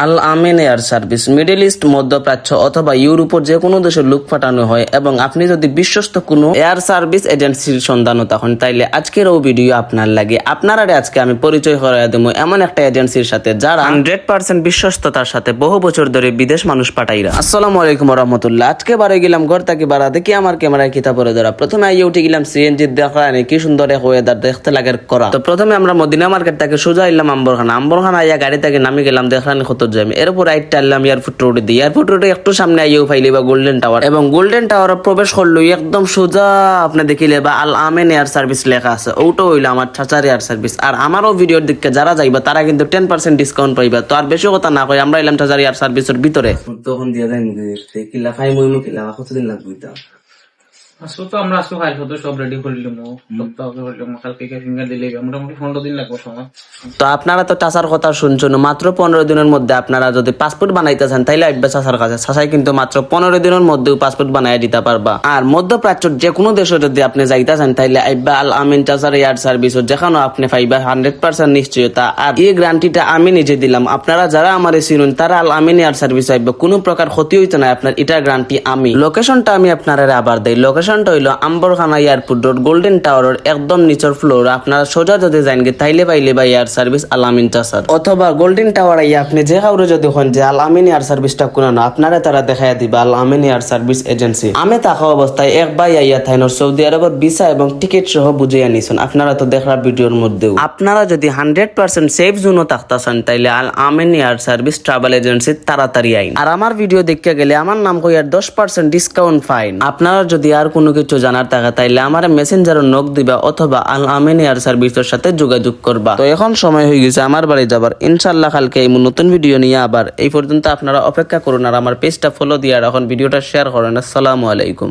আল আমিন air service middle east, মধ্যপ্রাচ্য অথবা ইউরোপের যে কোনো দেশের লোক পাঠানো হয় এবং আপনি যদি বিশ্বস্ত কোনো এয়ার সার্ভিস এজেন্সির সন্ধানত হন তাইলে আজকের ও ভিডিও আপনার লাগে। আপনারা আজকে আমি পরিচয় করাই দেবো এমন একটা এজেন্সির সাথে যারা 100% বিশ্বস্ততার সাথে বহু বছর ধরে বিদেশ মানুষ পাঠাইরা। আসসালামু আলাইকুম রহমতুল্লাহ। আজকে বারে গেলাম ঘর থেকে বাড়া দেখি আমার ক্যামেরায় কিতা পরে ধরা। প্রথমে আইয়ে উঠে গেলাম সিএনজি দেখা কি সুন্দর এক ওয়েদার দেখতে লাগে করা। তো প্রথমে আমরা মদিনা মার্কেট থেকে সোজা এলাম আম্বরখানা আইয়া গাড়ি থেকে নামি গেলাম দেখলাম কত যাবে। এরপর রাইট টানলাম এয়ারপোর্ট রোডে দিয়ে। এয়ারপোর্ট রোডে একটু সামনে আইয়েও ফাইলে বা গোল্ডেন টাওয়ার, এবং গোল্ডেন টাওয়ারে প্রবেশ করলো একদম সোজা আপনি দেখিলে বা আল আমিন এয়ার সার্ভিস লেখা আছে, ওটা হইলো আমার চাচার এয়ার সার্ভিস। আর আমারও ভিডিওর দিকে যারা যাইবা তারা কিন্তু 10% ডিসকাউন্ট পাইবা। তো আর বেশি কথা না কই আমরা এলাম চাচার এয়ার সার্ভিসের ভিতরে। তখন দিয়া যায় কিলা খাই মই কিলা কতদিন লাগবে তা আসো তো আমরা আসো ফাইল ফটো সব রেডি করে লিমু সপ্তাহ করে কালকে ফিঙ্গার দিলে মোটামুটি 15 দিন লাগবে সময়। তো আপনারা তো চাচার কথা শুনছেন, মাত্র 15 দিনের মধ্যে আপনারা যদি পাসপোর্ট বানাইতে চান তাইলে আইবা চাচার কাছে। চাচাই কিন্তু মাত্র 15 দিনের মধ্যেও পাসপোর্ট বানাই দিতে পারবা। আর মধ্যপ্রাচ্যের যে কোনো দেশে যদি আপনি যাইতে চান তাইলে আইবা আল আমিন চাচার এয়ার সার্ভিস, যেখানে আপনি পাইবা 100% নিশ্চয়তা। আর এই গ্যারান্টিটা আমি নিজে দিলাম। আপনারা যারা আমার চিনুন তারা আল আমিন এয়ার সার্ভিস আইবা, কোনো প্রকার ক্ষতি হইতে না আপনার, এটা গ্যারান্টি আমি। লোকেশনটা আমি আপনারা আবার দেই। লোকেশনটা হইলো আম্বরখানা এয়ারপোর্ট রোড, গোল্ডেন টাওয়ারের একদম নিচের ফ্লোর। আপনারা সোজা যদি যান তাইলে পাইলে বা এয়ার সার্ভিস আল আমিন চাচার, অথবা গোল্ডেন টাওয়ার আইয়া আপনি যে কাউরে যদি হন যে আল আমিন এয়ার সার্ভিসটা কোনো না আপনারা তারা দেখাইয়া দিবা আল আমিন এয়ার সার্ভিস এজেন্সি। আমি থাকা অবস্থায় এক ভাই আইয়া থাইনর সৌদি আরবের ভিসা এবং টিকিট সহ বুঝিয়ে নিছেন, আপনারা তো দেখার ভিডিওর মধ্যেও। আপনারা যদি 100% সেফ জোনও থাকতেছেন তাইলে আল আমিন এয়ার সার্ভিস ট্রাভেল এজেন্সি তাড়াতাড়ি আইন। আর আমার ভিডিও দেখতে গেলে আমার নাম কইয়ার 10% ডিসকাউন্ট ফাইন। আপনারা যদি আর কোনো কিছু জানার থাকে তাইলে আমার মেসেঞ্জারে নক দিবা অথবা আল আমিন এয়ার সার্ভিসের সাথে যোগাযোগ করবা। তো এখন সময় হয়ে গেছে আমার বাড়ি যাবার। ইনশাআল্লাহ কালকে এই নতুন ভিডিও নিয়ে আবার। এই পর্যন্ত আপনারা অপেক্ষা করুন আর আমার পেজটা ফলো দিয়ে আর এখন ভিডিওটা শেয়ার করেন। আসসালামু আলাইকুম।